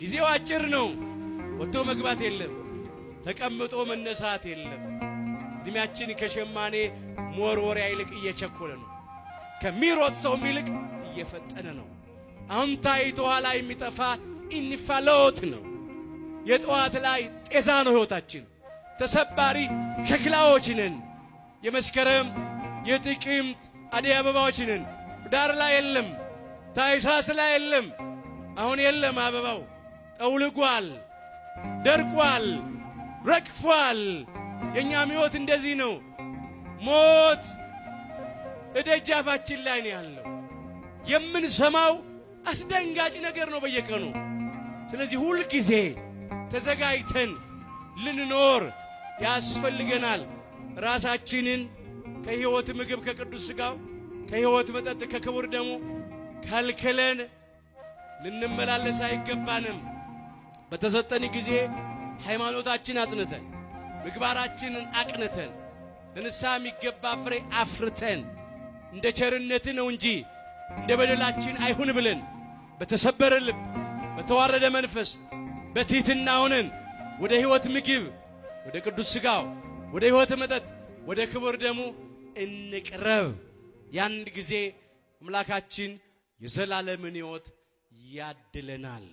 ጊዜው አጭር ነው። ወጥቶ መግባት የለም፣ ተቀምጦ መነሳት የለም። እድሜያችን ከሸማኔ ሞርወሪያ ይልቅ እየቸኮለ ነው። ከሚሮጥ ሰው ይልቅ እየፈጠነ ነው። አሁን ታይቶ ኋላ የሚጠፋ እንፋሎት ነው። የጠዋት ላይ ጤዛ ነው ሕይወታችን። ተሰባሪ ሸክላዎች ነን። የመስከረም የጥቅምት አደይ አበባዎች ነን። ዳር ላይ የለም፣ ታኅሳስ ላይ የለም። አሁን የለም አበባው፣ ጠውልጓል፣ ደርቋል፣ ረግፏል። የኛም ሕይወት እንደዚህ ነው። ሞት እደጃፋችን ላይ ነው ያለው። የምንሰማው አስደንጋጭ ነገር ነው በየቀኑ። ስለዚህ ሁል ጊዜ ተዘጋጅተን ልንኖር ያስፈልገናል። ራሳችንን ከሕይወት ምግብ ከቅዱስ ሥጋው ከሕይወት መጠጥ ከክቡር ደሙ ከልክለን ልንመላለስ አይገባንም። በተሰጠን ጊዜ ሃይማኖታችን አጽንተን ምግባራችንን አቅንተን ለንስሐ የሚገባ ፍሬ አፍርተን እንደ ቸርነት ነው እንጂ እንደ በደላችን አይሁን ብለን በተሰበረ ልብ በተዋረደ መንፈስ በትሕትና ሆነን ወደ ሕይወት ምግብ ወደ ቅዱስ ሥጋው ወደ ሕይወት መጠጥ ወደ ክቡር ደሙ እንቅረብ። ያን ጊዜ አምላካችን የዘላለምን ሕይወት ያድለናል።